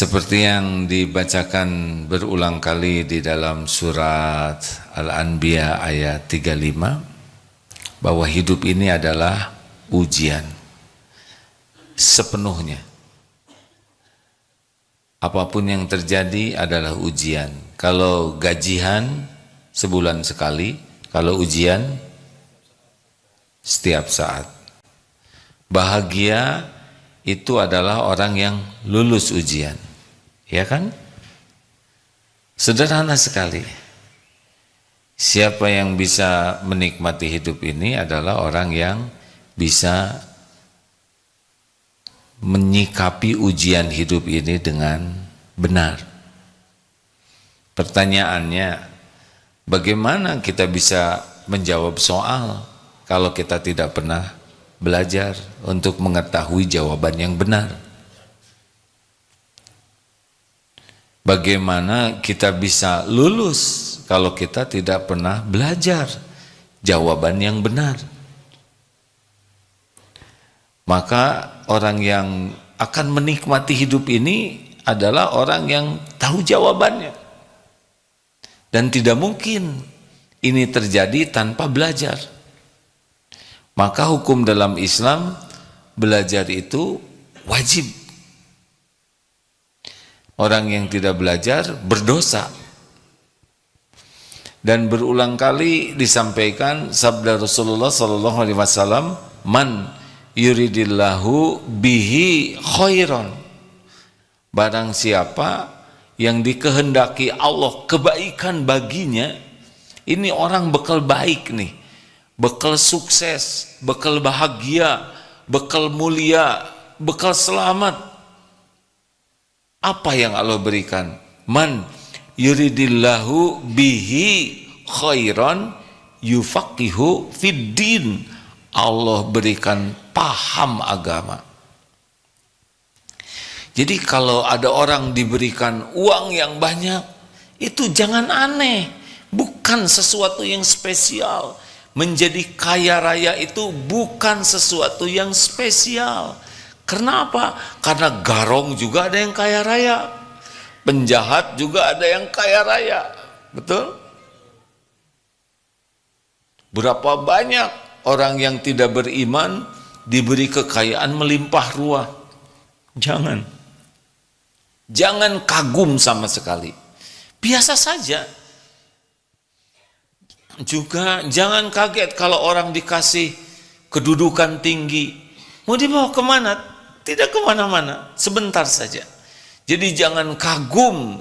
Seperti yang dibacakan berulang kali di dalam surat Al-Anbiya ayat 35, bahwa hidup ini adalah ujian sepenuhnya. Apapun yang terjadi adalah ujian. Kalau gajian sebulan sekali, kalau ujian setiap saat. Bahagia itu adalah orang yang lulus ujian, ya kan? Sederhana sekali. Siapa yang bisa menikmati hidup ini adalah orang yang bisa menyikapi ujian hidup ini dengan benar. Pertanyaannya, bagaimana kita bisa menjawab soal kalau kita tidak pernah belajar untuk mengetahui jawaban yang benar? Bagaimana kita bisa lulus kalau kita tidak pernah belajar jawaban yang benar? Maka orang yang akan menikmati hidup ini adalah orang yang tahu jawabannya. Dan tidak mungkin ini terjadi tanpa belajar. Maka hukum dalam Islam, belajar itu wajib. Orang yang tidak belajar berdosa. Dan berulang kali disampaikan sabda Rasulullah SAW, man yuridillahu bihi khairan. Barang siapa yang dikehendaki Allah kebaikan baginya, ini orang bekal baik nih. Bekal sukses, bekal bahagia, bekal mulia, bekal selamat. Apa yang Allah berikan? Man yuridillahu bihi khairan yufaqihu fid din. Allah berikan paham agama. Jadi kalau ada orang diberikan uang yang banyak, itu jangan aneh, bukan sesuatu yang spesial. Menjadi kaya raya itu bukan sesuatu yang spesial. Kenapa? Karena garong juga ada yang kaya raya, penjahat juga ada yang kaya raya, betul? Berapa banyak orang yang tidak beriman diberi kekayaan melimpah ruah? Jangan kagum sama sekali, biasa saja. Juga jangan kaget kalau orang dikasih kedudukan tinggi, mau dibawa kemana? Tidak kemana-mana, sebentar saja. Jadi jangan kagum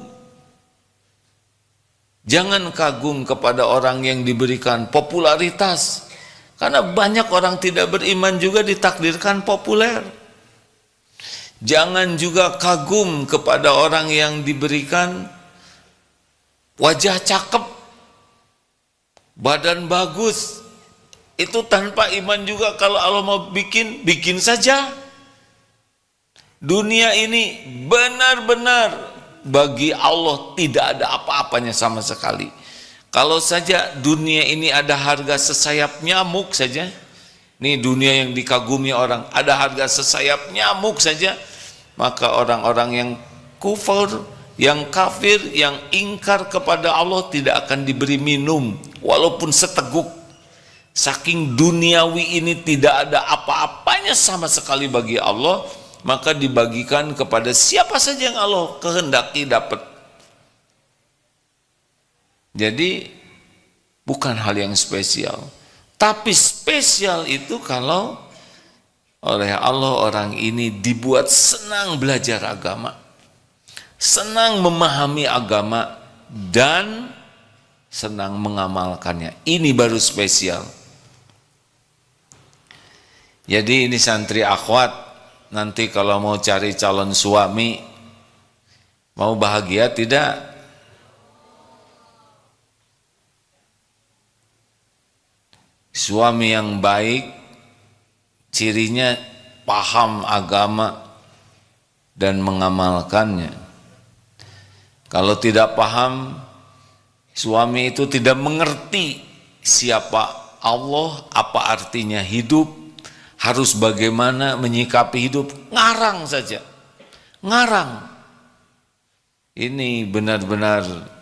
kepada orang yang diberikan popularitas, karena banyak orang tidak beriman juga ditakdirkan populer. Jangan juga kagum kepada orang yang diberikan wajah cakep, badan bagus. Itu tanpa iman juga. Kalau Allah mau bikin saja. Dunia ini benar-benar bagi Allah tidak ada apa-apanya sama sekali. Kalau saja dunia ini ada harga sesayap nyamuk saja, nih dunia yang dikagumi orang, ada harga sesayap nyamuk saja, maka orang-orang yang kufur, yang kafir, yang ingkar kepada Allah tidak akan diberi minum walaupun seteguk. Saking duniawi ini tidak ada apa-apanya sama sekali bagi Allah, maka dibagikan kepada siapa saja yang Allah kehendaki dapat. Jadi bukan hal yang spesial, tapi spesial itu kalau oleh Allah orang ini dibuat senang belajar agama, senang memahami agama, dan senang mengamalkannya. Ini baru spesial. Jadi ini santri akhwat, nanti kalau mau cari calon suami, mau bahagia tidak? Suami yang baik, cirinya paham agama dan mengamalkannya. Kalau tidak paham, suami itu tidak mengerti siapa Allah, apa artinya hidup, harus bagaimana menyikapi hidup, ngarang saja, ngarang. ini benar-benar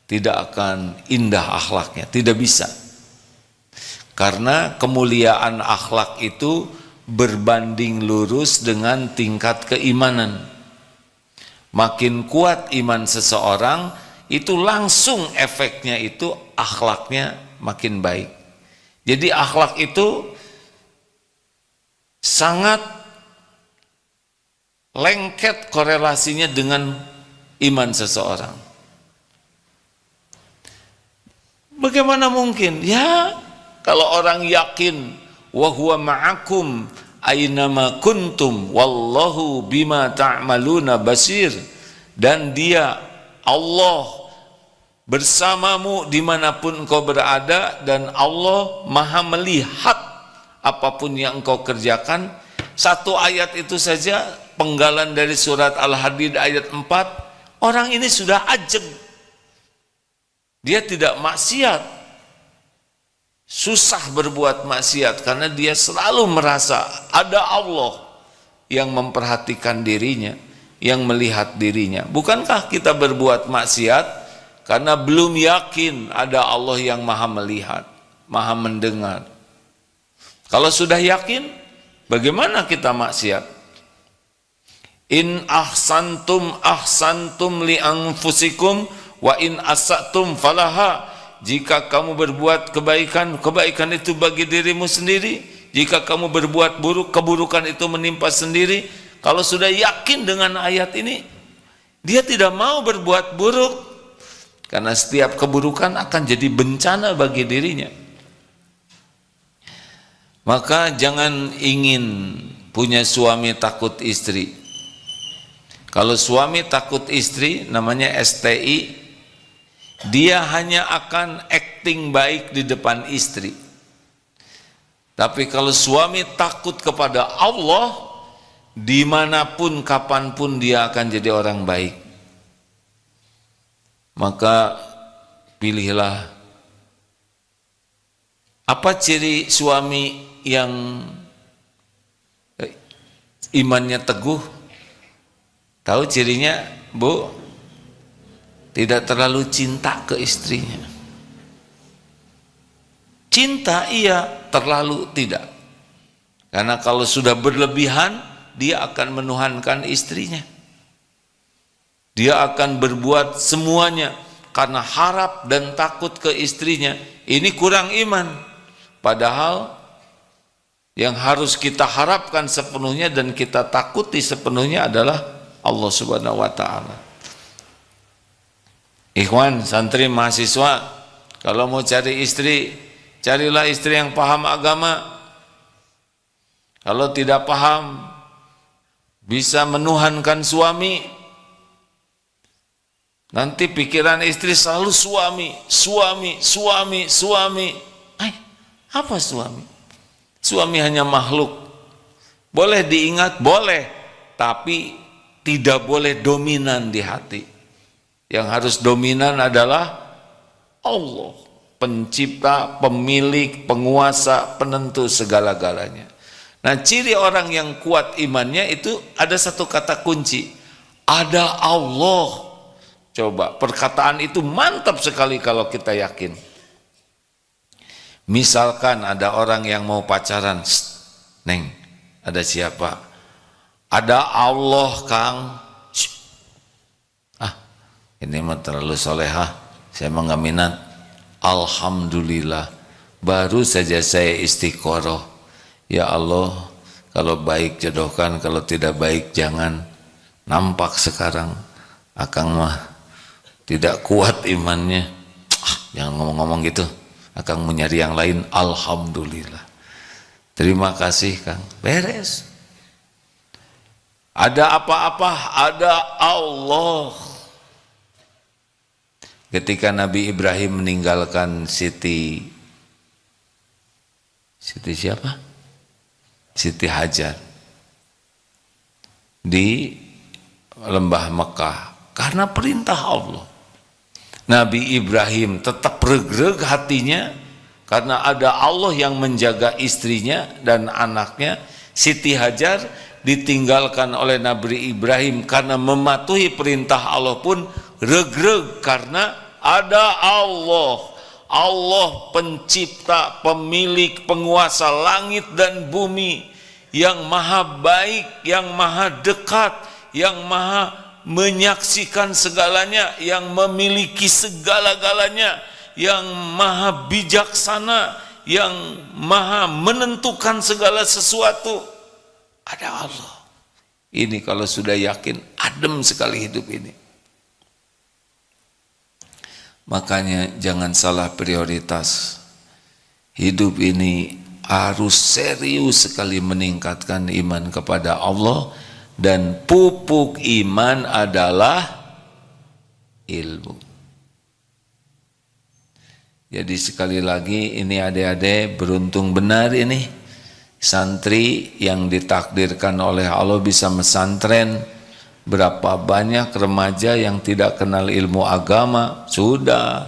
tidak akan indah akhlaknya, tidak bisa. Karena kemuliaan akhlak itu berbanding lurus dengan tingkat keimanan. Makin kuat iman seseorang, itu langsung efeknya itu akhlaknya makin baik. Jadi akhlak itu sangat lengket korelasinya dengan iman seseorang. Bagaimana mungkin? Ya, kalau orang yakin wa huwa ma'akum aynama kuntum wallahu bima ta'maluna basir, dan dia Allah bersamamu dimanapun engkau berada, dan Allah maha melihat apapun yang engkau kerjakan. Satu ayat itu saja, penggalan dari surat Al-Hadid ayat 4, orang ini sudah ajeg. Dia tidak maksiat, susah berbuat maksiat karena dia selalu merasa ada Allah yang memperhatikan dirinya, yang melihat dirinya. Bukankah kita berbuat maksiat karena belum yakin ada Allah yang maha melihat, maha mendengar? Kalau sudah yakin, bagaimana kita maksiat? In ahsantum ahsantum li anfusikum wa in asatum falaha. Jika kamu berbuat kebaikan, kebaikan itu bagi dirimu sendiri. Jika kamu berbuat buruk, keburukan itu menimpa sendiri. Kalau sudah yakin dengan ayat ini, dia tidak mau berbuat buruk, karena setiap keburukan akan jadi bencana bagi dirinya. Maka jangan ingin punya suami takut istri. Kalau suami takut istri, namanya STI, dia hanya akan acting baik di depan istri. Tapi kalau suami takut kepada Allah, dimanapun kapanpun dia akan jadi orang baik. Maka pilihlah. Apa ciri suami yang imannya teguh? Tahu cirinya, Bu? Tidak terlalu cinta ke istrinya. Cinta iya, terlalu tidak. Karena kalau sudah berlebihan, dia akan menuhankan istrinya. Dia akan berbuat semuanya karena harap dan takut ke istrinya. Ini kurang iman. Padahal yang harus kita harapkan sepenuhnya dan kita takuti sepenuhnya adalah Allah Subhanahu wa Ta'ala. Ikhwan, santri, mahasiswa, kalau mau cari istri, carilah istri yang paham agama. Kalau tidak paham, bisa menuhankan suami. Nanti pikiran istri selalu suami, suami, suami, suami. Apa suami? Suami hanya makhluk. Boleh diingat, boleh, tapi tidak boleh dominan di hati. Yang harus dominan adalah Allah, pencipta, pemilik, penguasa, penentu segala-galanya. Nah, ciri orang yang kuat imannya itu ada satu kata kunci, ada Allah. Coba, perkataan itu mantap sekali kalau kita yakin. Misalkan ada orang yang mau pacaran, Neng, ada siapa? Ada Allah, Kang. Ini mah terlalu solehah, saya mah nggak minat. Alhamdulillah, baru saja saya istiqoroh. Ya Allah, kalau baik jodohkan, kalau tidak baik jangan. Nampak sekarang Akang mah tidak kuat imannya. Jangan ngomong-ngomong gitu, Akang mau nyari yang lain. Alhamdulillah, terima kasih Kang, beres. Ada apa-apa, ada Allah. Ketika Nabi Ibrahim meninggalkan Siti siapa? Siti Hajar di lembah Mekah karena perintah Allah. Nabi Ibrahim tetap regreg hatinya karena ada Allah yang menjaga istrinya dan anaknya. Siti Hajar ditinggalkan oleh Nabi Ibrahim karena mematuhi perintah Allah pun regreg karena ada Allah. Allah pencipta, pemilik, penguasa langit dan bumi yang maha baik, yang maha dekat, yang maha menyaksikan segalanya, yang memiliki segala-galanya, yang maha bijaksana, yang maha menentukan segala sesuatu. Ada Allah. Ini kalau sudah yakin, adem sekali hidup ini. Makanya jangan salah prioritas. Hidup ini harus serius sekali meningkatkan iman kepada Allah, dan pupuk iman adalah ilmu. Jadi sekali lagi ini adik-adik beruntung benar ini santri yang ditakdirkan oleh Allah bisa mesantren. Berapa banyak remaja yang tidak kenal ilmu agama, sudah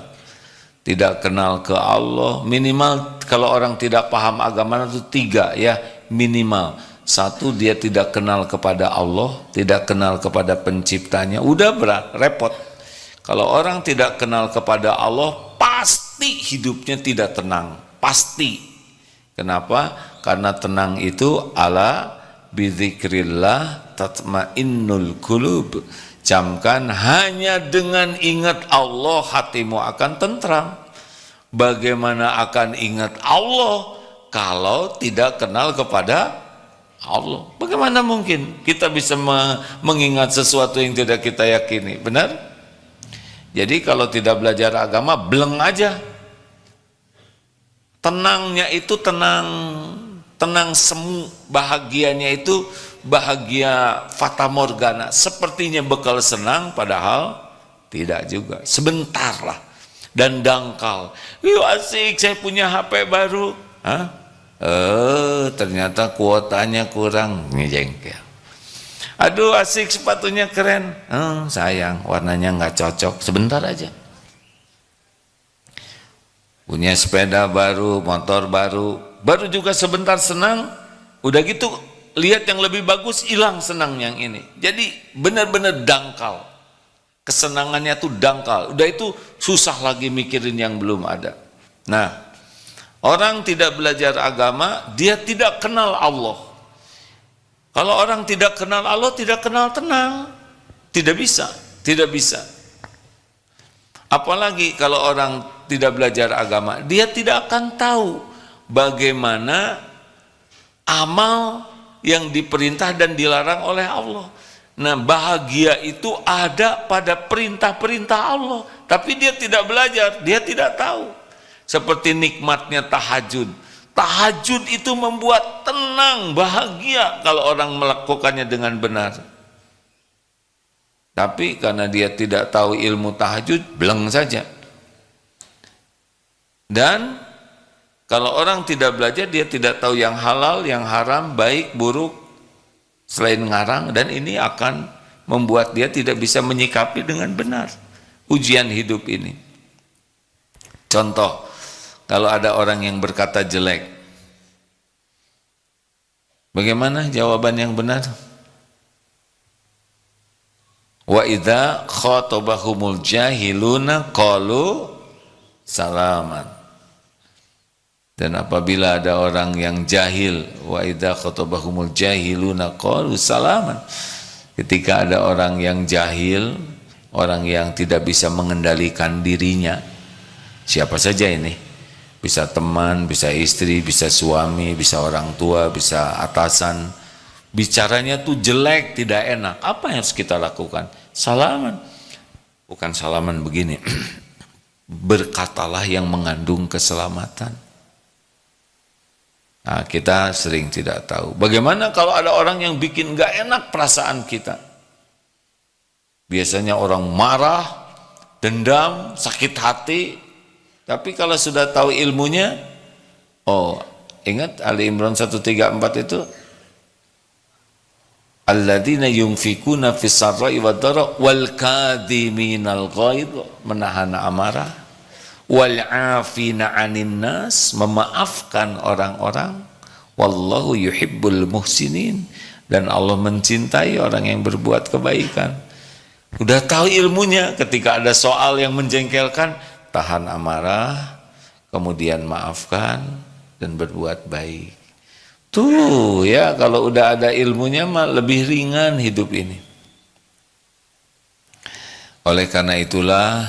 tidak kenal ke Allah. Minimal kalau orang tidak paham agama itu 3 ya, minimal. 1, dia tidak kenal kepada Allah, tidak kenal kepada penciptanya, udah berat, repot. Kalau orang tidak kenal kepada Allah, pasti hidupnya tidak tenang, pasti. Kenapa? Karena tenang itu ala bidzikrillah tatmainnul qulub. Camkan, hanya dengan ingat Allah hatimu akan tentram. Bagaimana akan ingat Allah kalau tidak kenal kepada Allah? Bagaimana mungkin kita bisa mengingat sesuatu yang tidak kita yakini? Benar? Jadi kalau tidak belajar agama, bleng aja. Tenangnya itu tenang semu, bahagianya itu bahagia fata morgana, sepertinya bekal senang, padahal tidak juga, sebentar lah, dan dangkal. Yuk asik, saya punya HP baru. Ternyata kuotanya kurang, jengkel. Aduh asik, sepatunya keren. Sayang, warnanya nggak cocok, sebentar aja. Punya sepeda baru, motor baru juga sebentar senang, udah gitu lihat yang lebih bagus, hilang senang yang ini. Jadi benar-benar dangkal, kesenangannya tuh dangkal. Udah itu susah lagi mikirin yang belum ada. Nah, orang tidak belajar agama, dia tidak kenal Allah. Kalau orang tidak kenal Allah, tidak kenal tenang, tidak bisa. Apalagi kalau orang tidak belajar agama, dia tidak akan tahu bagaimana amal yang diperintah dan dilarang oleh Allah. Nah, bahagia itu ada pada perintah-perintah Allah, tapi dia tidak belajar, dia tidak tahu. Seperti nikmatnya tahajud. Tahajud itu membuat tenang, bahagia kalau orang melakukannya dengan benar. Tapi karena dia tidak tahu ilmu tahajud, bleng saja. Dan kalau orang tidak belajar, dia tidak tahu yang halal, yang haram, baik, buruk, selain ngarang, dan ini akan membuat dia tidak bisa menyikapi dengan benar ujian hidup ini. Contoh, kalau ada orang yang berkata jelek, bagaimana jawaban yang benar? Wa idza khatabahumul jahiluna qalu salaman. Dan apabila ada orang yang jahil, wa idza khatabahumul jahiluna qalu salaman. Ketika ada orang yang jahil, orang yang tidak bisa mengendalikan dirinya, siapa saja ini? Bisa teman, bisa istri, bisa suami, bisa orang tua, bisa atasan. Bicaranya tuh jelek, tidak enak. Apa yang harus kita lakukan? Salaman. Bukan salaman begini. Berkatalah yang mengandung keselamatan. Nah, kita sering tidak tahu. Bagaimana kalau ada orang yang bikin gak enak perasaan kita? Biasanya orang marah, dendam, sakit hati. Tapi kalau sudah tahu ilmunya, ingat Ali Imran 134 itu, alladzina yunfikuna fis sarra'i wad dharra wal kadhiminal ghaidh, menahan amarah, wal 'afina 'anil nas, memaafkan orang-orang, wallahu yuhibbul muhsinin, Dan Allah mencintai orang yang berbuat kebaikan. Udah tahu ilmunya, ketika ada soal yang menjengkelkan, tahan amarah, kemudian maafkan dan berbuat baik. Tuh ya, kalau udah ada ilmunya mah lebih ringan hidup ini. Oleh karena itulah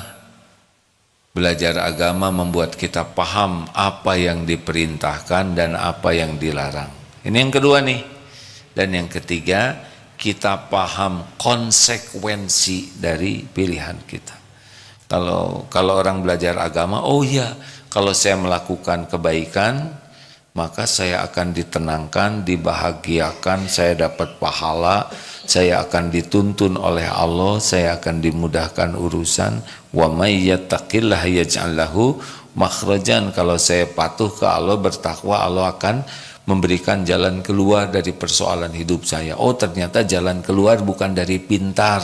belajar agama membuat kita paham apa yang diperintahkan dan apa yang dilarang. Ini yang kedua nih. Dan yang ketiga, kita paham konsekuensi dari pilihan kita. Kalau orang belajar agama, oh iya, kalau saya melakukan kebaikan, maka saya akan ditenangkan, dibahagiakan, saya dapat pahala, saya akan dituntun oleh Allah, saya akan dimudahkan urusan. Wa may yattaqillaha yaj'al lahu makhrajan. Kalau saya patuh ke Allah, bertakwa, Allah akan memberikan jalan keluar dari persoalan hidup saya. Oh, ternyata jalan keluar bukan dari pintar,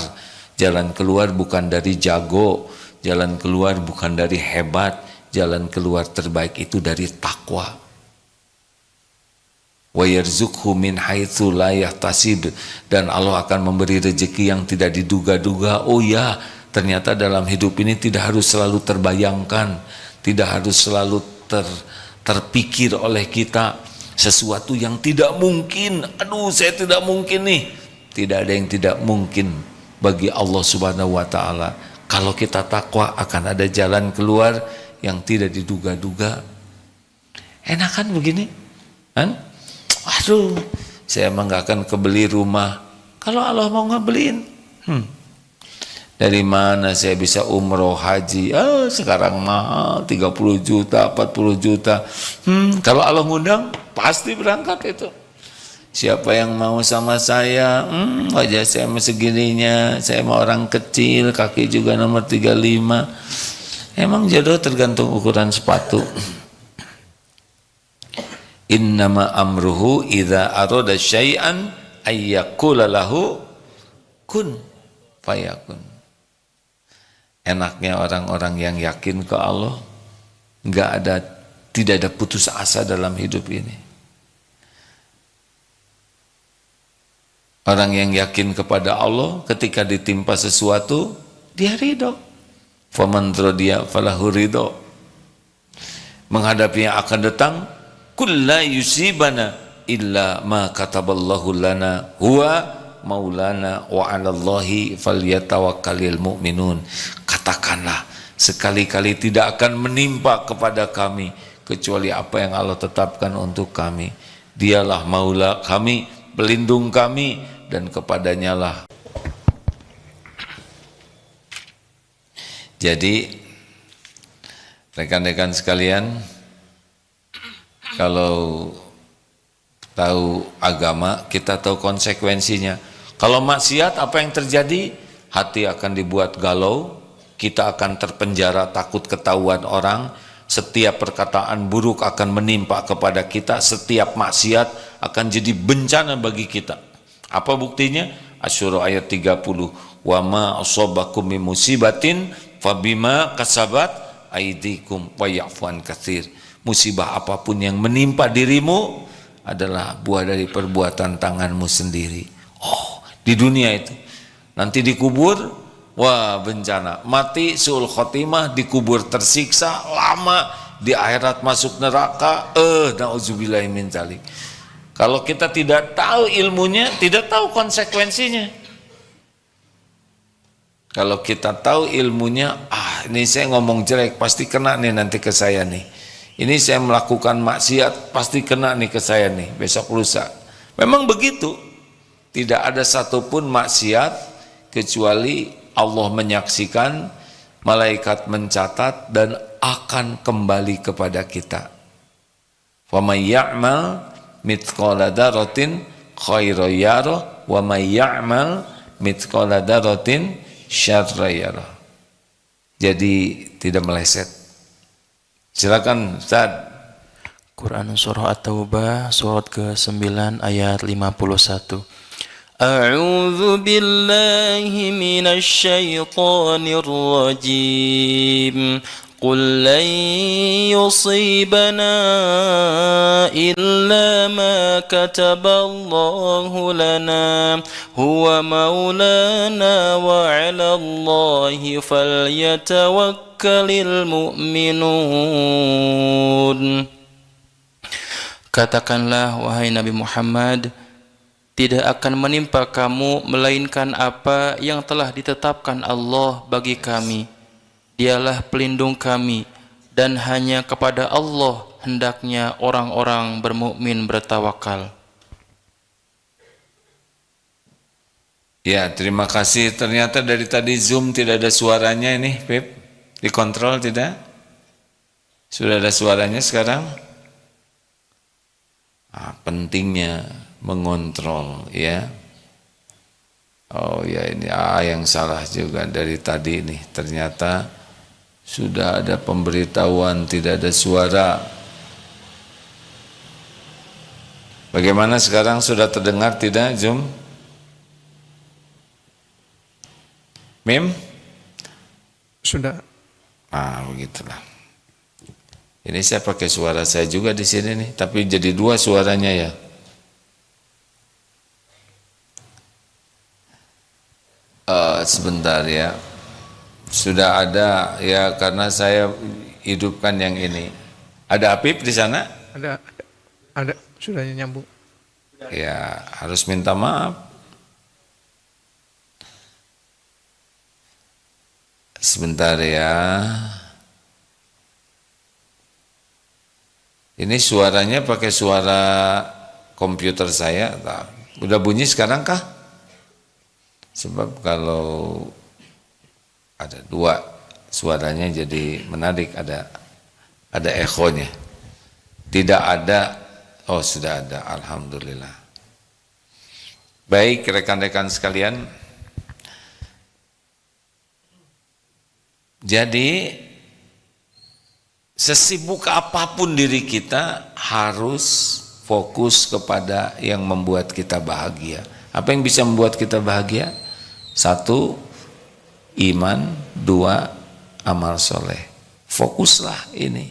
jalan keluar bukan dari jago, jalan keluar bukan dari hebat, jalan keluar terbaik itu dari takwa. Wa yarzuqhu min haitsu la yahtasib, dan Allah akan memberi rezeki yang tidak diduga-duga. Oh ya, ternyata dalam hidup ini tidak harus selalu terbayangkan, tidak harus selalu terpikir oleh kita sesuatu yang tidak mungkin. Aduh, saya tidak mungkin nih. Tidak ada yang tidak mungkin bagi Allah Subhanahu wa taala. Kalau kita takwa, akan ada jalan keluar yang tidak diduga-duga. Enakan begini? Kan? Waduh, saya emang gak akan kebeli rumah. Kalau Allah mau ngebeliin, dari mana saya bisa umroh haji? Sekarang mahal 30 juta, 40 juta. Kalau Allah ngundang, pasti berangkat itu. Siapa yang mau sama saya? Wajah saya segininya, saya mau orang kecil, kaki juga nomor 35. Emang jodoh tergantung ukuran sepatu. Innama amruhu idza arada syai'an ayyaqula lahu kun fayakun. Enaknya orang-orang yang yakin ke Allah, tidak ada putus asa dalam hidup ini. Orang yang yakin kepada Allah, ketika ditimpa sesuatu, dia ridho. Faman radiya falahu ridho. Menghadapi yang akan datang, kulla yusibana illa ma kataballahu lana huwa maulana wa 'alallahi falyatawakkalul mu'minun. Katakanlah, sekali-kali tidak akan menimpa kepada kami kecuali apa yang Allah tetapkan untuk kami. Dialah maula kami, pelindung kami, dan kepadanya lah. Jadi rekan-rekan sekalian, kalau tahu agama, kita tahu konsekuensinya. Kalau maksiat, apa yang terjadi? Hati akan dibuat galau, kita akan terpenjara takut ketahuan orang, setiap perkataan buruk akan menimpa kepada kita, setiap maksiat akan jadi bencana bagi kita. Apa buktinya? Asy-Syura ayat 30. Wa ma asabakum min musibatin fabima kasabat aydikum wa ya'fu an katsir. Musibah apapun yang menimpa dirimu adalah buah dari perbuatan tanganmu sendiri. Oh, di dunia itu. Nanti dikubur, wah bencana. Mati su'ul khotimah, dikubur tersiksa lama, di akhirat masuk neraka. Nauzubillahi min dzalik. Kalau kita tidak tahu ilmunya, tidak tahu konsekuensinya. Kalau kita tahu ilmunya, ini saya ngomong jelek, pasti kena nih nanti ke saya nih. Ini saya melakukan maksiat, pasti kena nih ke saya nih, besok lusa. Memang begitu. Tidak ada satupun maksiat kecuali Allah menyaksikan, malaikat mencatat, dan akan kembali kepada kita. Wa may ya'mal mithqala dzarratin khairan yarah wa may ya'mal mithqala dzarratin syarran yarah. Jadi tidak meleset. Silakan Ustaz. Quran Surah At-Taubah surat ke-9 ayat 51. A'udzu billahi minasy syaithanir rajim. قل لن يصيبنا إلا ما كتب الله لنا هو مولانا وعلى الله فليتوكل المؤمنون. Katakanlah wahai Nabi Muhammad, tidak akan menimpa kamu melainkan apa yang telah ditetapkan Allah bagi kami. Dialah pelindung kami, dan hanya kepada Allah hendaknya orang-orang bermukmin bertawakal. Ya, terima kasih. Ternyata dari tadi Zoom tidak ada suaranya ini, Pip. Dikontrol tidak? Sudah ada suaranya sekarang? Pentingnya mengontrol, ya. Oh ya, ini yang salah juga dari tadi nih. Ternyata sudah ada pemberitahuan tidak ada suara. Bagaimana sekarang, sudah terdengar tidak Zoom? Mim? Sudah. Begitulah. Ini saya pakai suara saya juga di sini nih, tapi jadi dua suaranya ya. Sebentar ya. Sudah ada ya, karena saya hidupkan yang ini. Ada Apip di sana? Ada sudah nyambung. Ya, harus minta maaf. Sebentar ya. Ini suaranya pakai suara komputer saya. Udah bunyi sekarang kah? Sebab kalau ada dua suaranya jadi menarik, ada ekonya. Tidak ada, oh sudah ada, alhamdulillah. Baik rekan-rekan sekalian. Jadi sesibuk apapun diri kita harus fokus kepada yang membuat kita bahagia. Apa yang bisa membuat kita bahagia? 1, iman. 2, amal soleh. Fokuslah ini.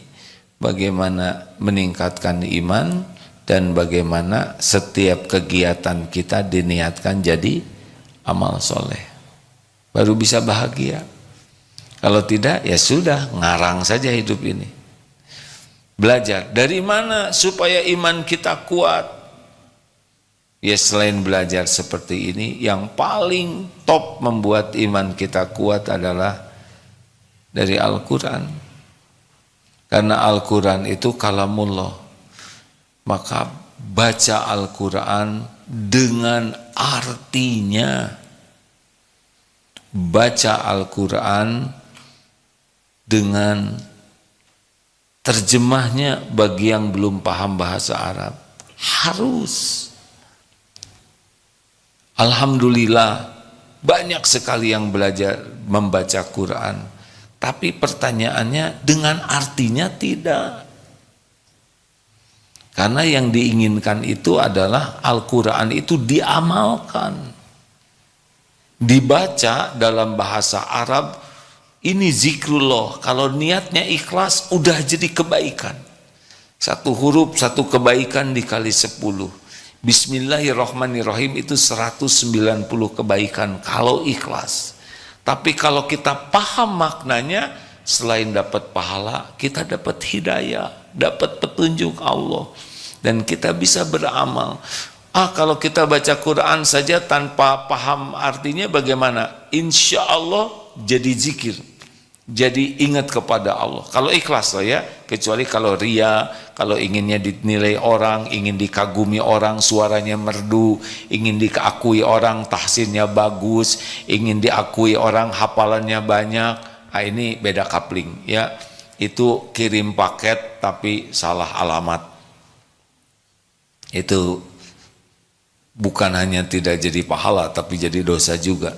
Bagaimana meningkatkan iman dan bagaimana setiap kegiatan kita diniatkan jadi amal soleh. Baru bisa bahagia. Kalau tidak, ya sudah, ngarang saja hidup ini. Belajar. Dari mana supaya iman kita kuat? Ya selain belajar seperti ini, yang paling top membuat iman kita kuat adalah dari Al-Quran. Karena Al-Quran itu kalamullah. Maka baca Al-Quran dengan artinya. Baca Al-Quran dengan terjemahnya bagi yang belum paham bahasa Arab. Harus. Alhamdulillah banyak sekali yang belajar membaca Quran, tapi pertanyaannya dengan artinya tidak. Karena yang diinginkan itu adalah Al-Quran itu diamalkan, dibaca dalam bahasa Arab. Ini zikrullah, kalau niatnya ikhlas udah jadi kebaikan. Satu huruf satu kebaikan dikali 10. Bismillahirrahmanirrahim itu 190 kebaikan kalau ikhlas. Tapi kalau kita paham maknanya, selain dapat pahala, kita dapat hidayah, dapat petunjuk Allah, dan kita bisa beramal. Kalau kita baca Quran saja tanpa paham artinya bagaimana? Insya Allah jadi zikir, jadi ingat kepada Allah. Kalau ikhlas lah ya, kecuali kalau ria, kalau inginnya dinilai orang, ingin dikagumi orang, suaranya merdu, ingin diakui orang, tahsinnya bagus, ingin diakui orang, hafalannya banyak. Ini beda kapling ya. Itu kirim paket tapi salah alamat. Itu bukan hanya tidak jadi pahala, tapi jadi dosa juga.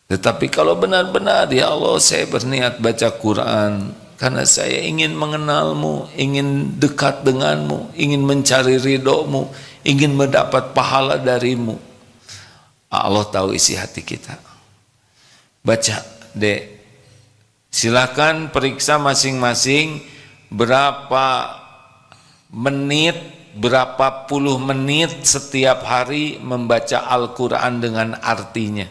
Tetapi kalau benar-benar, ya Allah saya berniat baca Quran karena saya ingin mengenalmu, ingin dekat denganmu, ingin mencari ridhomu, ingin mendapat pahala darimu. Allah tahu isi hati kita. Baca dek, Silakan periksa masing-masing berapa menit, berapa puluh menit setiap hari membaca Al-Quran dengan artinya.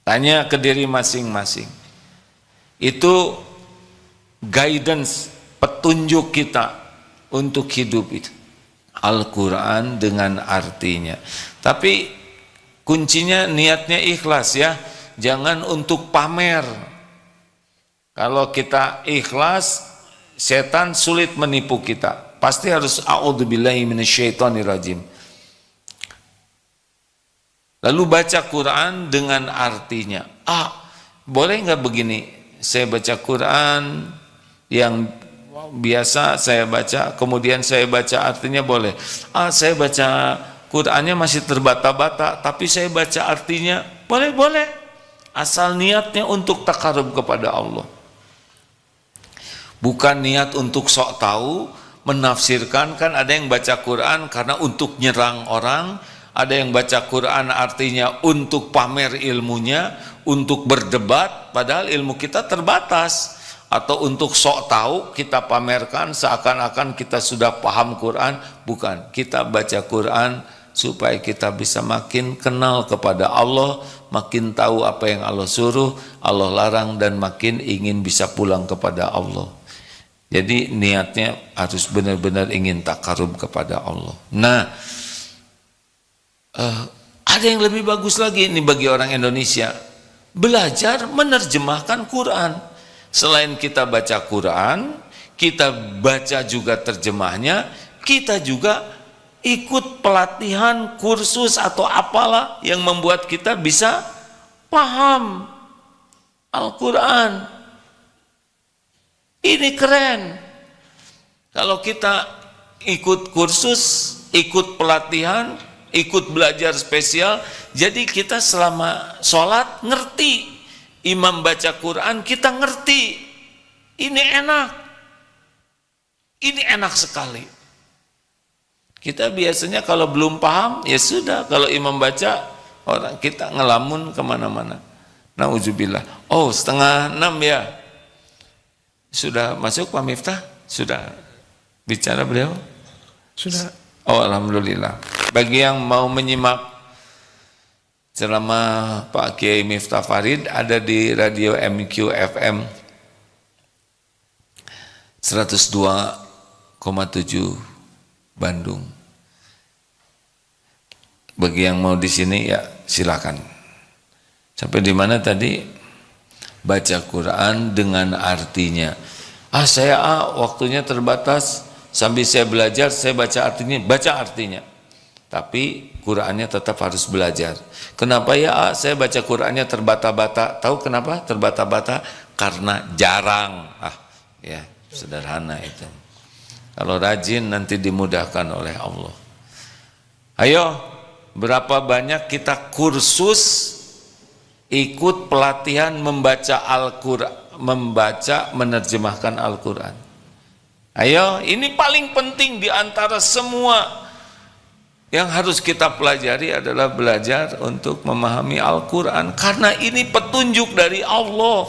Tanya ke diri masing-masing. Itu guidance, petunjuk kita untuk hidup itu. Al-Quran dengan artinya. Tapi kuncinya niatnya ikhlas ya. Jangan untuk pamer. Kalau kita ikhlas, setan sulit menipu kita. Pasti harus a'udzubillahi minasyaitonirrajim. Lalu baca Quran dengan artinya. Boleh nggak begini? Saya baca Quran yang biasa saya baca, kemudian saya baca artinya boleh. Saya baca Qurannya masih terbata-bata, tapi saya baca artinya boleh. Asal niatnya untuk takarub kepada Allah. Bukan niat untuk sok tahu, menafsirkan. Kan ada yang baca Quran karena untuk nyerang orang, ada yang baca Quran artinya untuk pamer ilmunya, untuk berdebat, padahal ilmu kita terbatas. Atau untuk sok tahu kita pamerkan seakan-akan kita sudah paham Quran. Bukan, kita baca Quran supaya kita bisa makin kenal kepada Allah, makin tahu apa yang Allah suruh, Allah larang, dan makin ingin bisa pulang kepada Allah. Jadi niatnya harus benar-benar ingin takarub kepada Allah. Nah, ada yang lebih bagus lagi ini bagi orang Indonesia, belajar menerjemahkan Quran. Selain kita baca Quran, kita baca juga terjemahnya, kita juga ikut pelatihan, kursus atau apalah yang membuat kita bisa paham Al-Quran. Ini keren. Kalau kita ikut kursus, ikut pelatihan, ikut belajar spesial, jadi kita selama sholat ngerti. Imam baca Quran kita ngerti. Ini enak. Ini enak sekali. Kita biasanya kalau belum paham, ya sudah, kalau imam baca, orang kita ngelamun kemana-mana. Nauzubillah. 5:30 ya. Sudah masuk Pak Miftah? Sudah bicara beliau? Sudah. Alhamdulillah. Bagi yang mau menyimak ceramah Pak Kiai Miftah Farid, ada di radio MQ FM 102,7 Bandung. Bagi yang mau di sini ya silakan. Sampai di mana tadi? Baca Quran dengan artinya. Waktunya terbatas, sambil saya belajar saya baca artinya. Tapi Qurannya tetap harus belajar. Kenapa ya? Saya baca Qurannya terbata-bata. Tahu kenapa terbata-bata? Karena jarang. Ya sederhana itu. Kalau rajin nanti dimudahkan oleh Allah. Ayo, berapa banyak kita kursus ikut pelatihan membaca Al-Quran, menerjemahkan Al-Quran. Ayo, ini paling penting di antara semua yang harus kita pelajari adalah belajar untuk memahami Al-Quran. Karena ini petunjuk dari Allah.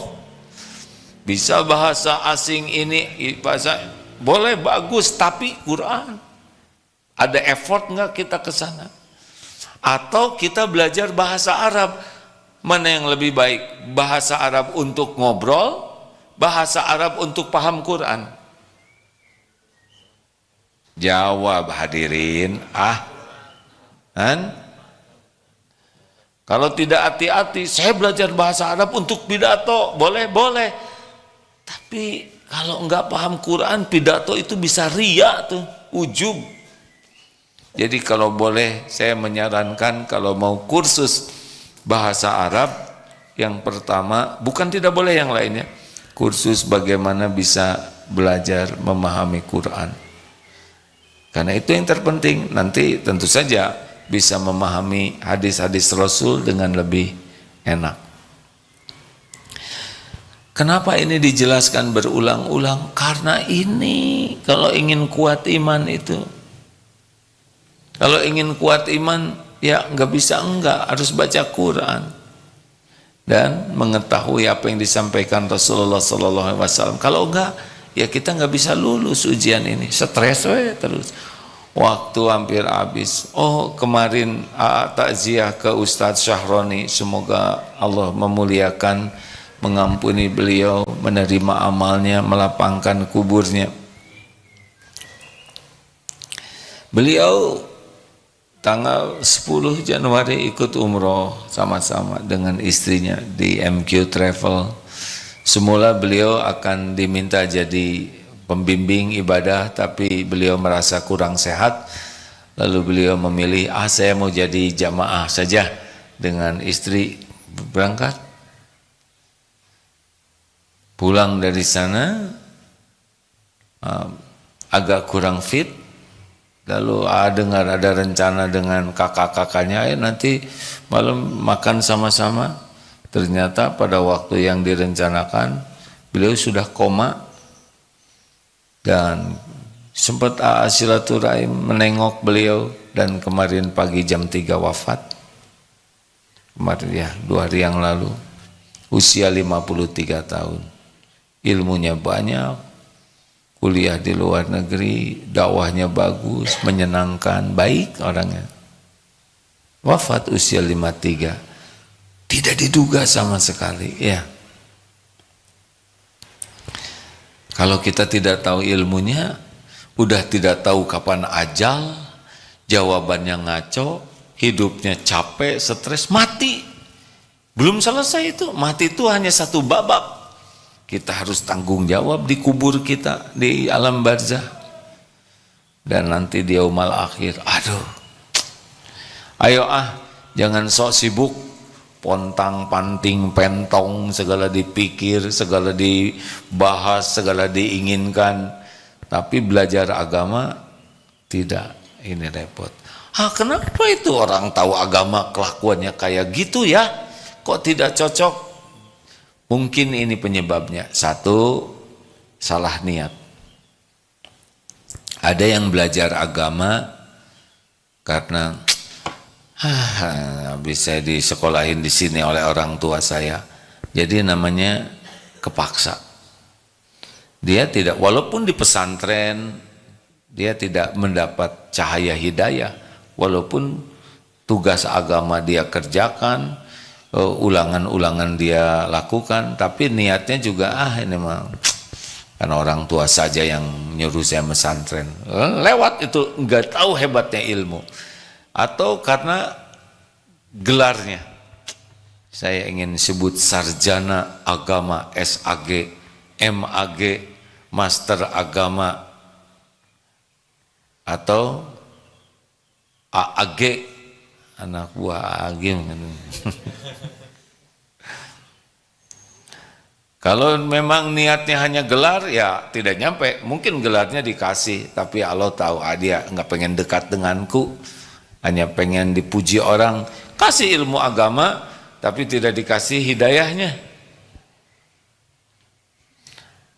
Bisa bahasa asing ini, bahasa boleh bagus, tapi Quran. Ada effort nggak kita ke sana? Atau kita belajar bahasa Arab, mana yang lebih baik? Bahasa Arab untuk ngobrol, bahasa Arab untuk paham Quran? Jawab hadirin, Kalau tidak hati-hati, saya belajar bahasa Arab untuk pidato, boleh. Tapi kalau enggak paham Quran, pidato itu bisa riya tuh, ujub. Jadi kalau boleh saya menyarankan kalau mau kursus bahasa Arab, yang pertama, bukan tidak boleh yang lainnya, kursus bagaimana bisa belajar memahami Quran. Karena itu yang terpenting, nanti tentu saja bisa memahami hadis-hadis Rasul dengan lebih enak. Kenapa ini dijelaskan berulang-ulang? Karena ini kalau ingin kuat iman itu, kalau ingin kuat iman ya nggak bisa enggak, harus baca Quran. dan mengetahui apa yang disampaikan Rasulullah SAW. Kalau enggak, ya kita nggak bisa lulus ujian ini, stres terus. Waktu hampir habis. Oh, kemarin takziah ke Ustadz Syahroni, semoga Allah memuliakan, mengampuni beliau, menerima amalnya, melapangkan kuburnya. Beliau tanggal 10 Januari ikut umroh sama-sama dengan istrinya di MQ Travel. Semula beliau akan diminta jadi pembimbing ibadah, tapi beliau merasa kurang sehat, lalu beliau memilih, saya mau jadi jamaah saja dengan istri. Berangkat, pulang dari sana agak kurang fit, lalu dengar ada rencana dengan kakak-kakaknya, nanti malam makan sama-sama. Ternyata pada waktu yang direncanakan beliau sudah koma, dan sempat silaturahim menengok beliau, dan kemarin pagi jam 3 wafat. Kemarin ya, 2 hari yang lalu, usia 53 tahun. Ilmunya banyak, kuliah di luar negeri, dakwahnya bagus, menyenangkan, baik orangnya. Wafat usia 53. Tidak diduga sama sekali, ya. Kalau kita tidak tahu ilmunya, udah tidak tahu kapan ajal, jawabannya ngaco, hidupnya capek, stres, mati. Belum selesai itu, mati itu hanya satu babak. Kita harus tanggung jawab di kubur kita, di alam barzah. Dan nanti di yaumul akhir, aduh. Ayo jangan sok sibuk, pontang panting pentong, segala dipikir, segala dibahas, segala diinginkan, tapi belajar agama tidak. Ini repot. Kenapa itu orang tahu agama kelakuannya kayak gitu ya, kok tidak cocok? Mungkin ini penyebabnya. Satu, salah niat. Ada yang belajar agama karena bisa disekolahin di sini oleh orang tua saya, jadi namanya kepaksa. Dia tidak, walaupun di pesantren dia tidak mendapat cahaya hidayah, walaupun tugas agama dia kerjakan, ulangan-ulangan dia lakukan, tapi niatnya juga ini mah karena orang tua saja yang nyuruh saya pesantren, lewat itu, nggak tahu hebatnya ilmu. Atau karena gelarnya, saya ingin sebut sarjana agama, SAG, MAG, master agama, atau AAG, anak buah AAG. Kalau memang niatnya hanya gelar, ya tidak nyampe. Mungkin gelarnya dikasih, tapi Allah tahu dia nggak pengen dekat denganku, hanya pengen dipuji orang. Kasih ilmu agama tapi tidak dikasih hidayahnya.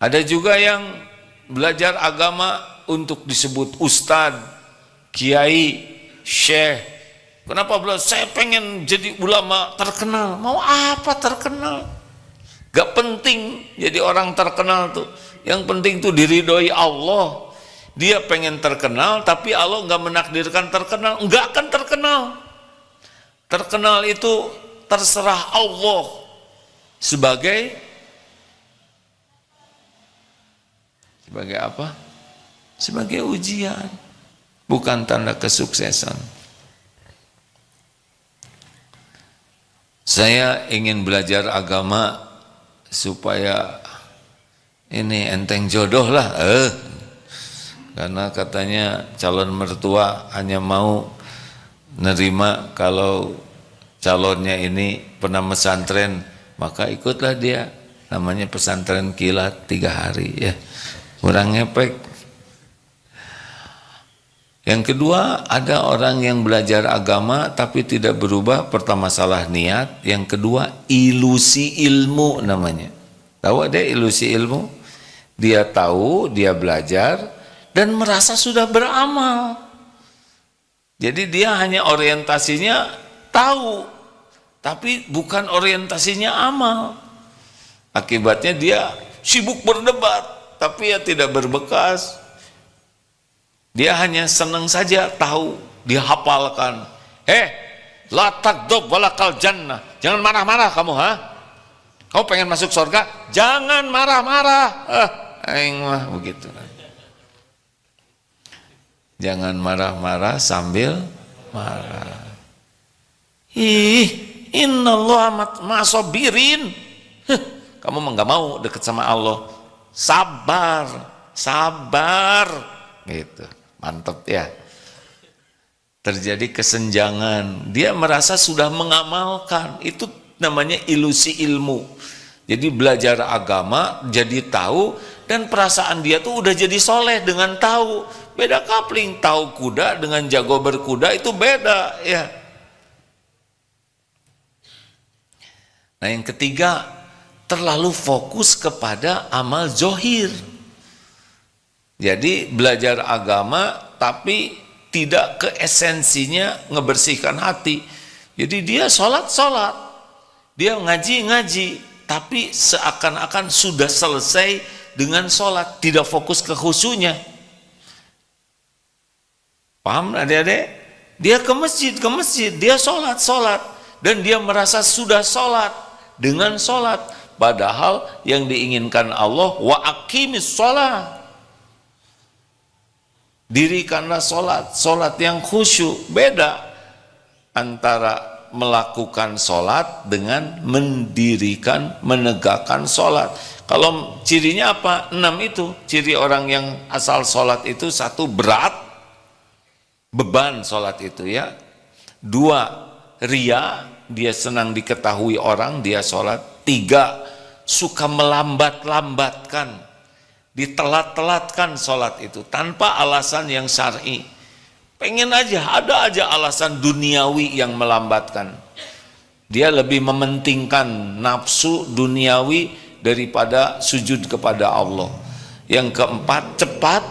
Ada juga yang belajar agama untuk disebut ustadz, kiai, syekh. Kenapa belajar? Saya pengen jadi ulama terkenal. Mau apa terkenal? Gak penting jadi orang terkenal tuh. Yang penting tuh diridhoi Allah. Dia pengen terkenal, tapi Allah nggak menakdirkan terkenal, nggak akan terkenal. Terkenal itu terserah Allah sebagai apa? Sebagai ujian, bukan tanda kesuksesan. Saya ingin belajar agama supaya ini enteng jodoh lah, karena katanya calon mertua hanya mau nerima kalau calonnya ini pernah pesantren, maka ikutlah dia. Namanya pesantren kilat 3 hari ya, kurang ngepek. Yang kedua, ada orang yang belajar agama tapi tidak berubah. Pertama salah niat, yang kedua ilusi ilmu namanya. Tahu ada ilusi ilmu? Dia tahu, dia belajar dan merasa sudah beramal. Jadi dia hanya orientasinya tahu, tapi bukan orientasinya amal. Akibatnya dia sibuk berdebat, tapi ya tidak berbekas. Dia hanya senang saja tahu, dia hafalkan. La takdzub walakal jannah. Jangan marah-marah kamu, ha? Kamu pengen masuk surga? Jangan marah-marah. Aing mah begitu. Jangan marah-marah sambil marah. Innallaha ma'asabirin. Kamu mah nggak mau deket sama Allah. Sabar, sabar. Gitu. Mantap ya. Terjadi kesenjangan. Dia merasa sudah mengamalkan. Itu namanya ilusi ilmu. Jadi belajar agama, jadi tahu, dan perasaan dia tuh udah jadi soleh dengan tahu. Beda kapling, tahu kuda dengan jago berkuda itu beda ya. Nah yang ketiga, terlalu fokus kepada amal zohir. Jadi belajar agama tapi tidak ke esensinya ngebersihkan hati. Jadi dia sholat, dia ngaji, tapi seakan-akan sudah selesai dengan sholat, tidak fokus ke khusyunya. Paham adik-adik? Dia ke masjid, dia sholat, dan dia merasa sudah sholat dengan sholat. Padahal yang diinginkan Allah, wa aqimis sholat. Dirikanlah sholat yang khusyuk. Beda antara melakukan sholat dengan mendirikan, menegakkan sholat. Kalau cirinya apa? 6 itu. Ciri orang yang asal sholat itu: 1, berat, beban sholat itu ya. 2, ria, dia senang diketahui orang, dia sholat. 3, suka melambat-lambatkan, ditelat-telatkan sholat itu tanpa alasan yang syar'i. Pengen aja, ada aja alasan duniawi yang melambatkan. Dia lebih mementingkan nafsu duniawi daripada sujud kepada Allah. Yang keempat, cepat.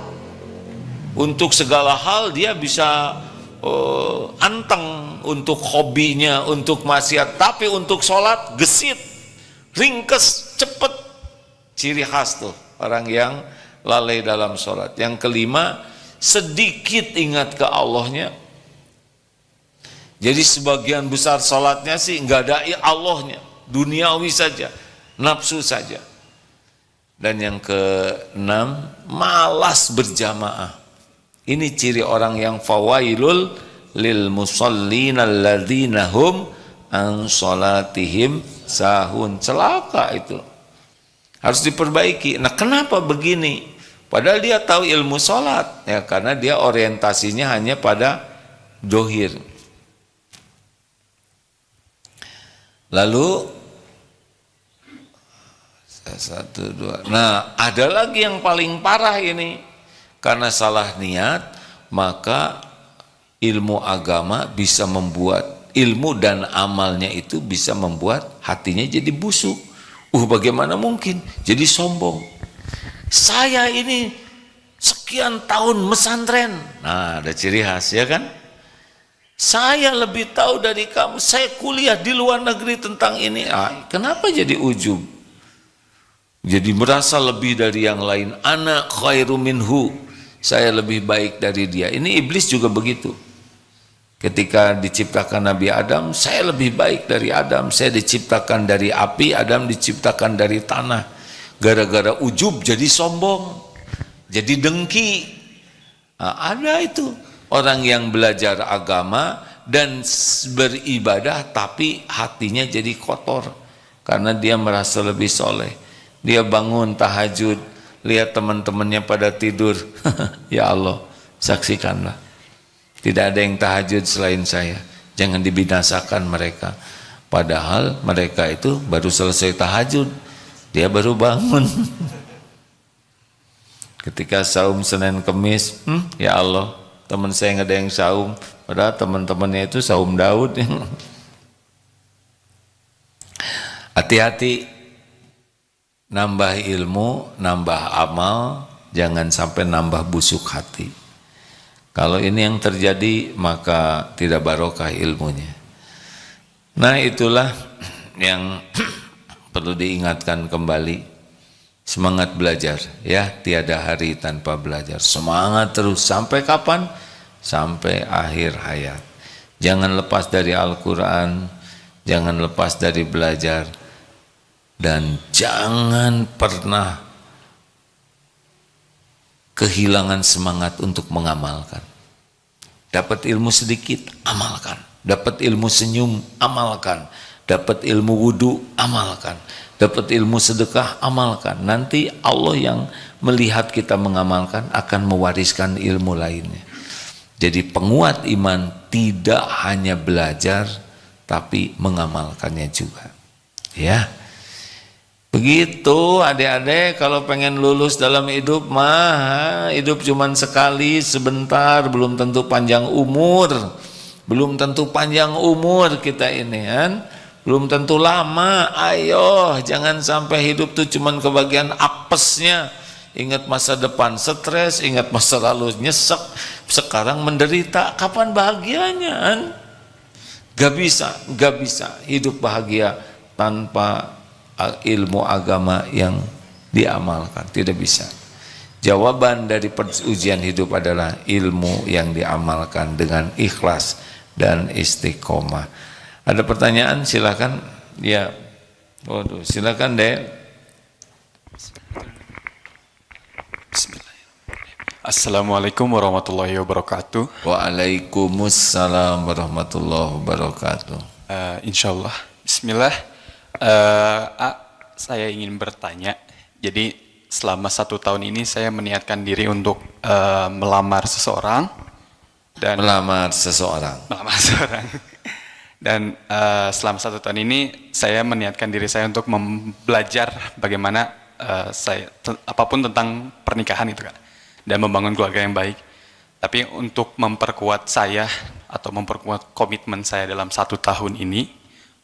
Untuk segala hal dia bisa anteng, untuk hobinya, untuk maksiat. Tapi untuk sholat gesit, ringkes, cepet. Ciri khas tuh orang yang lalai dalam sholat. Yang kelima, sedikit ingat ke Allahnya. Jadi sebagian besar sholatnya sih nggak ada Allahnya, duniawi saja, nafsu saja. Dan yang keenam, malas berjamaah. Ini ciri orang yang fawailul lil musallin alladzina hum an sholatihim sahun. Celaka itu, harus diperbaiki. Nah kenapa begini? Padahal dia tahu ilmu sholat ya, karena dia orientasinya hanya pada dohir. Lalu 1, 2. Nah ada lagi yang paling parah ini, karena salah niat maka ilmu agama bisa membuat, ilmu dan amalnya itu bisa membuat hatinya jadi busuk. Bagaimana mungkin? Jadi sombong. Saya ini sekian tahun mesantren. Nah ada ciri khas ya kan? Saya lebih tahu dari kamu, saya kuliah di luar negeri tentang ini. Kenapa jadi ujub? Jadi merasa lebih dari yang lain. Ana khairu minhu, saya lebih baik dari dia. Ini iblis juga begitu. Ketika diciptakan Nabi Adam, saya lebih baik dari Adam. Saya diciptakan dari api, Adam diciptakan dari tanah. Gara-gara ujub jadi sombong, jadi dengki. Ada itu orang yang belajar agama dan beribadah tapi hatinya jadi kotor karena dia merasa lebih soleh. Dia bangun tahajud, lihat teman-temannya pada tidur. Ya Allah, saksikanlah, tidak ada yang tahajud selain saya, jangan dibinasakan mereka. Padahal mereka itu baru selesai tahajud, dia baru bangun. Ketika saum Senin Kemis, ya Allah, teman saya nggak ada yang saum, padahal teman-temannya itu saum Daud. Hati-hati, nambah ilmu, nambah amal, jangan sampai nambah busuk hati. Kalau ini yang terjadi maka tidak barokah ilmunya. Nah, itulah yang perlu diingatkan kembali. Semangat belajar ya, tiada hari tanpa belajar. Semangat terus sampai kapan? Sampai akhir hayat. Jangan lepas dari Al-Quran, jangan lepas dari belajar, dan jangan pernah kehilangan semangat untuk mengamalkan. Dapat ilmu sedikit, amalkan. Dapat ilmu senyum, amalkan. Dapat ilmu wudu, amalkan. Dapat ilmu sedekah, amalkan. Nanti Allah yang melihat kita mengamalkan akan mewariskan ilmu lainnya. Jadi penguat iman tidak hanya belajar, tapi mengamalkannya juga. Ya, begitu adik-adik. Kalau pengen lulus dalam hidup mah, hidup cuman sekali, sebentar, belum tentu panjang umur. Belum tentu panjang umur kita ini kan. Belum tentu lama. Ayo, jangan sampai hidup tuh cuman kebagian apesnya. Ingat masa depan stres, ingat masa lalu nyesek, sekarang menderita. Kapan bahagianya kan? Gak bisa hidup bahagia tanpa ilmu agama yang diamalkan. Tidak bisa. Jawaban dari ujian hidup adalah ilmu yang diamalkan dengan ikhlas dan istiqomah. Ada pertanyaan? Silakan. Ya, waduh, silakan deh. Assalamualaikum warahmatullahi wabarakatuh. Waalaikumsalam warahmatullahi wabarakatuh. Insyaallah. Bismillah. Saya ingin bertanya. Jadi selama 1 tahun ini saya meniatkan diri untuk melamar seseorang dan Melamar seseorang. Dan selama 1 tahun ini saya meniatkan diri saya untuk belajar bagaimana apapun tentang pernikahan itu Kak, dan membangun keluarga yang baik. Tapi untuk memperkuat saya atau memperkuat komitmen saya dalam 1 tahun ini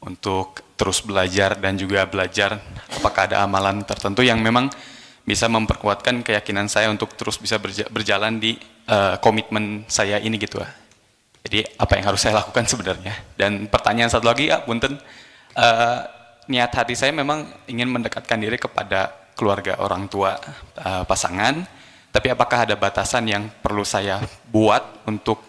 untuk terus belajar dan juga belajar apakah ada amalan tertentu yang memang bisa memperkuatkan keyakinan saya untuk terus bisa berjalan di komitmen saya ini gitu Kak. Jadi apa yang harus saya lakukan sebenarnya? Dan pertanyaan satu lagi ya, punten, niat hati saya memang ingin mendekatkan diri kepada keluarga orang tua pasangan, tapi apakah ada batasan yang perlu saya buat untuk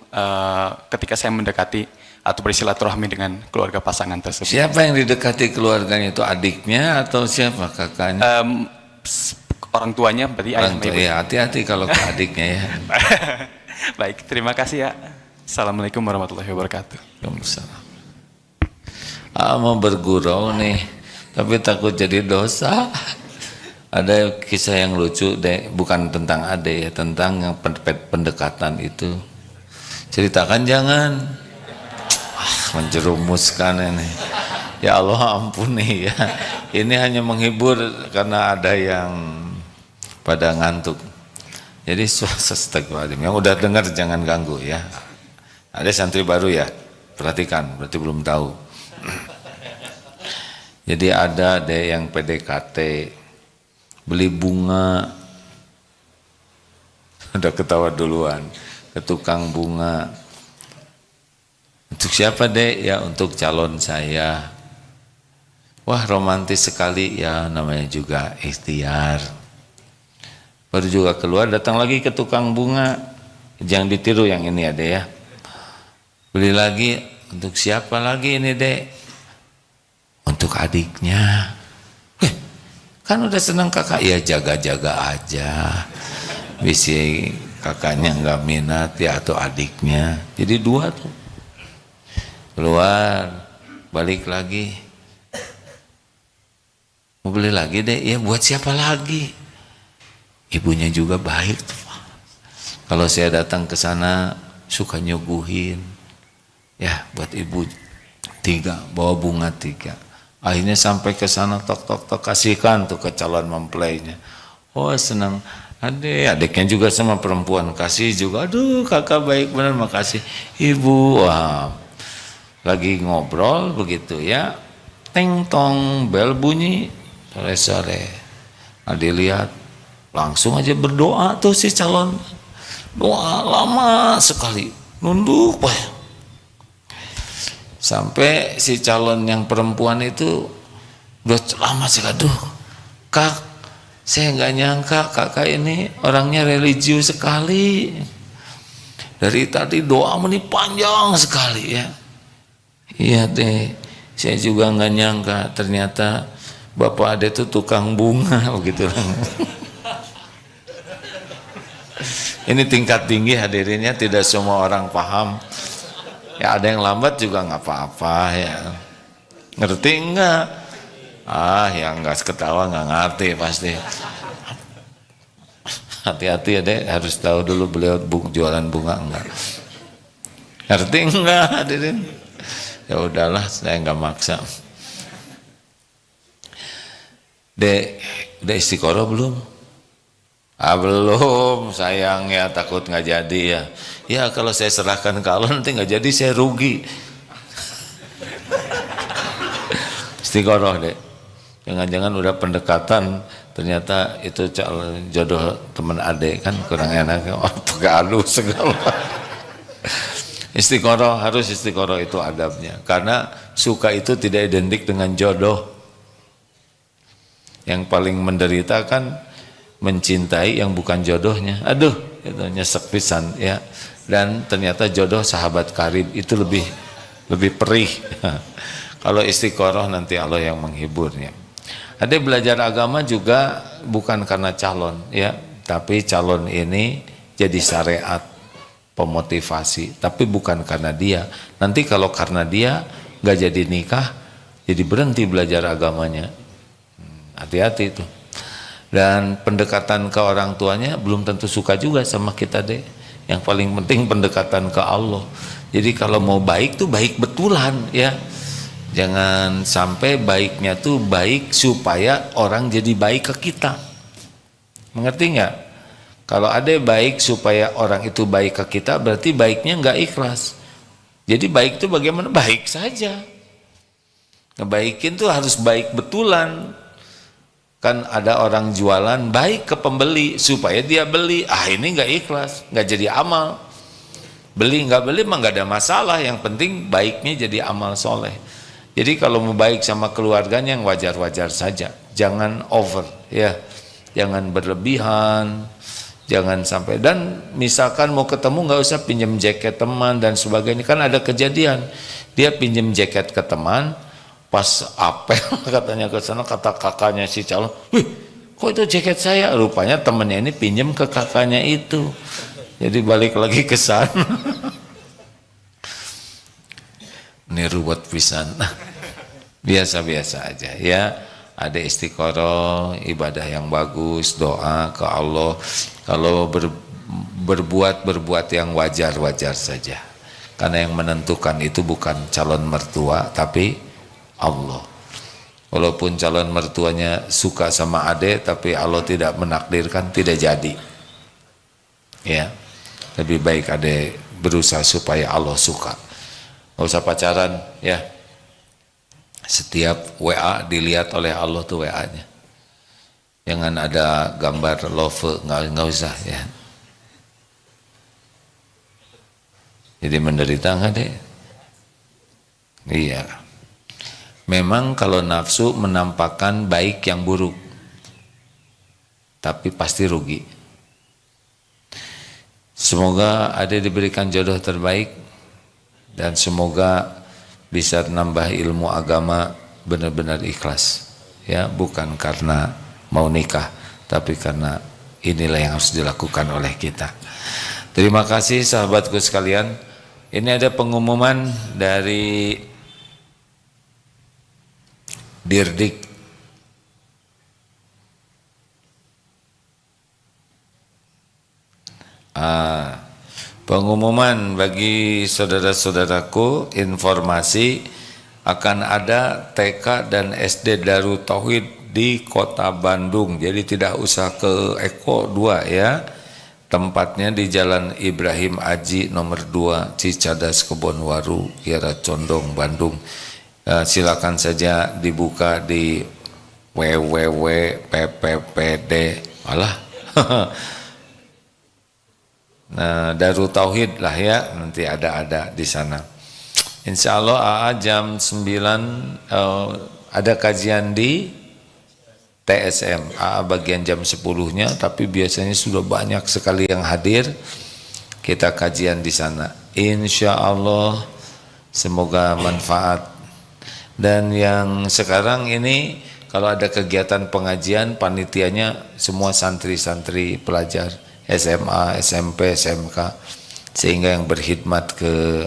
ketika saya mendekati atau bersilaturahmi dengan keluarga pasangan tersebut? Siapa yang didekati keluarganya itu, adiknya atau siapa, kakaknya? Orang tuanya, berarti ayah Orang tua, ya hati-hati kalau ke adiknya ya. Baik, terima kasih ya. Assalamualaikum warahmatullahi wabarakatuh. Waalaikumsalam. Mau bergurau nih, tapi takut jadi dosa. Ada kisah yang lucu deh, bukan tentang ade ya, tentang yang pendekatan itu. Ceritakan jangan. Menjerumuskan ini. Ya Allah ampuni ya. Ini hanya menghibur karena ada yang pada ngantuk. Jadi astagfirullahaladzim, yang udah dengar jangan ganggu ya. Ada santri baru ya, perhatikan, berarti belum tahu. Jadi ada deh yang PDKT, beli bunga, udah ketawa duluan, ke tukang bunga. Untuk siapa deh? Ya untuk calon saya. Wah romantis sekali ya, namanya juga ikhtiar. Baru juga keluar, datang lagi ke tukang bunga. Jangan ditiru yang ini ada ya. Beli lagi, untuk siapa lagi ini dek? Untuk adiknya. Kan udah senang kakak, ya jaga-jaga aja. Bisa kakaknya nggak minat ya atau adiknya. Jadi 2 tuh. Keluar, balik lagi. Mau beli lagi dek, ya buat siapa lagi? Ibunya juga baik tuh. Kalau saya datang ke sana suka nyuguhin. Ya buat ibu 3, bawa bunga 3. Akhirnya sampai ke sana tok kasihkan tuh ke calon mempelainya. Oh senang. Adiknya juga sama perempuan, kasih juga. Aduh kakak baik benar, makasih. Ibu, wah. Lagi ngobrol begitu ya. Teng tong bel bunyi sore-sore. Nah dilihat langsung aja berdoa tuh si calon. Doa lama sekali. Nunduk, wah. Sampai si calon yang perempuan itu udah lama sih, aduh kak, saya nggak nyangka kakak ini orangnya religius sekali. Dari tadi doa ini panjang sekali ya. Iya deh, saya juga nggak nyangka ternyata bapak ade itu tukang bunga begitu. Ini tingkat tinggi hadirinnya, tidak semua orang paham. Ya ada yang lambat juga nggak apa-apa ya. Ngerti enggak? Yang nggak ketawa nggak ngerti pasti. Hati-hati ya deh, harus tahu dulu beliau jualan bunga enggak. Ngerti enggak hadirin? Ya udahlah, saya nggak maksa. Dek, udah istiqoroh belum? Belum, sayang ya, takut nggak jadi ya. Ya kalau saya serahkan ke Allah nanti nggak jadi, saya rugi. Istiqoroh dek. Jangan-jangan udah pendekatan, ternyata itu jodoh teman adek, kan kurang enak. Pakai halus segala. Istiqoroh, harus istiqoroh, itu adabnya. Karena suka itu tidak identik dengan jodoh. Yang paling menderita kan mencintai yang bukan jodohnya. Aduh, itu nyesek pisan ya. Dan ternyata jodoh sahabat karib itu lebih perih. Kalau istiqoroh nanti Allah yang menghiburnya. Ada belajar agama juga bukan karena calon ya, tapi calon ini jadi syariat, pemotivasi, tapi bukan karena dia. Nanti kalau karena dia nggak jadi nikah, jadi berhenti belajar agamanya. Hati-hati itu. Dan pendekatan ke orang tuanya belum tentu suka juga sama kita deh. Yang paling penting pendekatan ke Allah. Jadi kalau mau baik tuh baik betulan ya. Jangan sampai baiknya tuh baik supaya orang jadi baik ke kita. Mengerti nggak? Kalau ada baik supaya orang itu baik ke kita, berarti baiknya nggak ikhlas. Jadi baik itu bagaimana? Baik saja. Ngebaikin tuh harus baik betulan. Kan ada orang jualan baik ke pembeli supaya dia beli. Ini nggak ikhlas, nggak jadi amal. Beli nggak beli mah nggak ada masalah. Yang penting baiknya jadi amal soleh. Jadi kalau mau baik sama keluarganya yang wajar-wajar saja. Jangan over ya, jangan berlebihan, jangan sampai. Dan misalkan mau ketemu nggak usah pinjam jaket teman dan sebagainya. Kan ada kejadian dia pinjam jaket ke teman. Pas apel katanya ke sana, kata kakaknya si calon, wih kok itu jaket saya? Rupanya temennya ini pinjam ke kakaknya itu. Jadi balik lagi ke sana. Niru buat pisan. Biasa-biasa aja ya. Ada istiqoroh, ibadah yang bagus, doa ke Allah. Kalau berbuat yang wajar-wajar saja. Karena yang menentukan itu bukan calon mertua, tapi Allah. Walaupun calon mertuanya suka sama ade, tapi Allah tidak menakdirkan, tidak jadi. Ya, lebih baik ade berusaha supaya Allah suka. Gak usah pacaran, ya. Setiap WA dilihat oleh Allah tuh WA-nya. Jangan ada gambar love, nggak usah ya. Jadi menderita nggak deh? Iya. Memang kalau nafsu menampakkan baik yang buruk, tapi pasti rugi. Semoga ada diberikan jodoh terbaik dan semoga bisa nambah ilmu agama benar-benar ikhlas. Ya, bukan karena mau nikah, tapi karena inilah yang harus dilakukan oleh kita. Terima kasih sahabatku sekalian. Ini ada pengumuman dari Dirdik. Pengumuman bagi saudara-saudaraku, informasi akan ada TK dan SD Darut Tauhid di Kota Bandung. Jadi tidak usah ke Eko 2 ya. Tempatnya di Jalan Ibrahim Aji nomor 2 Cicadas Kebonwaru, Kiara Condong, Bandung. Silakan saja dibuka di www.pppd. Nah, Darut Tauhid lah ya, nanti ada di sana. Insya Allah AA jam 9 ada kajian di TSM. AA bagian jam 10-nya, tapi biasanya sudah banyak sekali yang hadir. Kita kajian di sana. Insya Allah semoga manfaat. Dan yang sekarang ini kalau ada kegiatan pengajian, panitianya semua santri-santri pelajar SMA, SMP, SMK, sehingga yang berkhidmat ke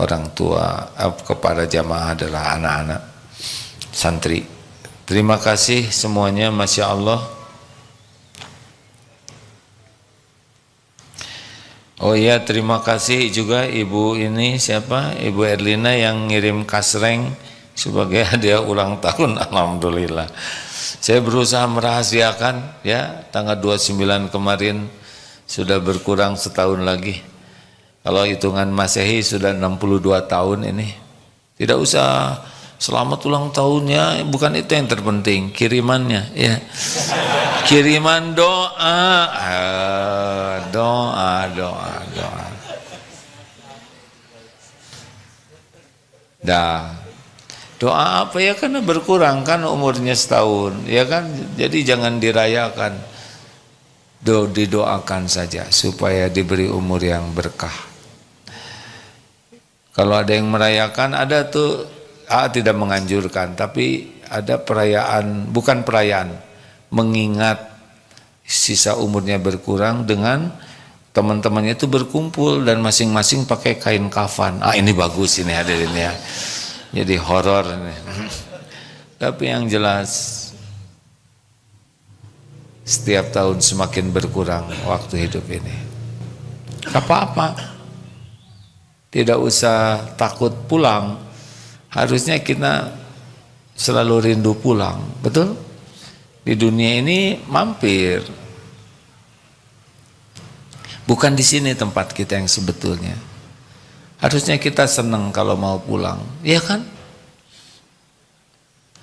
orang tua, kepada jamaah adalah anak-anak santri. Terima kasih semuanya, Masya Allah. Oh iya, terima kasih juga Ibu ini siapa? Ibu Erlina yang ngirim kasreng sebagai hadiah ulang tahun. Alhamdulillah. Saya berusaha merahasiakan ya, tanggal 29 kemarin sudah berkurang setahun lagi. Kalau hitungan Masehi sudah 62 tahun ini. Tidak usah selamat ulang tahunnya, bukan itu yang terpenting, kirimannya ya. Kiriman doa, doa. Dah. Doa apa ya, karena berkurang kan umurnya setahun, ya kan? Jadi jangan dirayakan. Didoakan saja supaya diberi umur yang berkah. Kalau ada yang merayakan, ada tuh, tidak menganjurkan, tapi ada perayaan, bukan perayaan, mengingat sisa umurnya berkurang dengan teman-temannya itu berkumpul dan masing-masing pakai kain kafan. Ini bagus ini hadirin ya. Jadi horor ini. Tapi yang jelas setiap tahun semakin berkurang waktu hidup ini. Apa-apa. Tidak usah takut pulang. Harusnya kita selalu rindu pulang, betul? Di dunia ini mampir. Bukan di sini tempat kita yang sebetulnya. Harusnya kita senang kalau mau pulang, ya kan?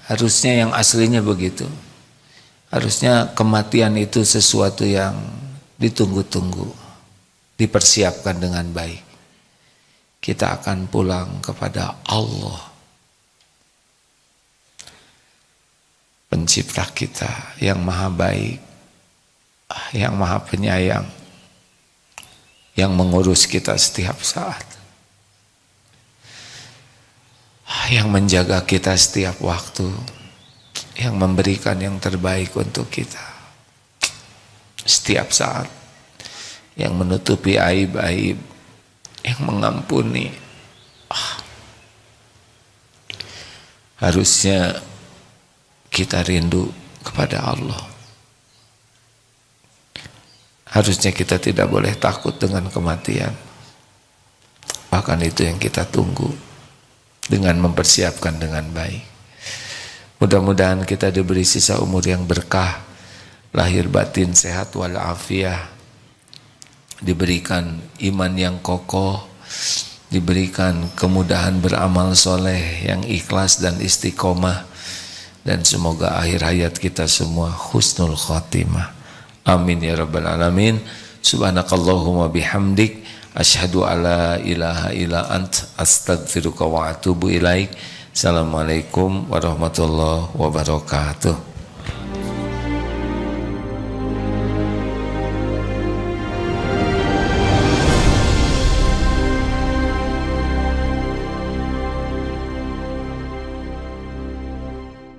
Harusnya yang aslinya begitu. Harusnya kematian itu sesuatu yang ditunggu-tunggu, dipersiapkan dengan baik. Kita akan pulang kepada Allah, pencipta kita yang maha baik, yang maha penyayang, yang mengurus kita setiap saat, yang menjaga kita setiap waktu, yang memberikan yang terbaik untuk kita setiap saat, yang menutupi aib-aib, yang mengampuni. Harusnya kita rindu kepada Allah. Harusnya kita tidak boleh takut dengan kematian. Bahkan itu yang kita tunggu, dengan mempersiapkan dengan baik. Mudah-mudahan kita diberi sisa umur yang berkah, lahir batin sehat walafiat, diberikan iman yang kokoh, diberikan kemudahan beramal soleh yang ikhlas dan istiqomah, dan semoga akhir hayat kita semua husnul khotimah. Amin ya rabbal alamin. Subhanakallahumma bihamdik, asyhadu alla ilaha illa ant, astaghfiruka wa atubu ilaik. Assalamualaikum warahmatullahi wabarakatuh.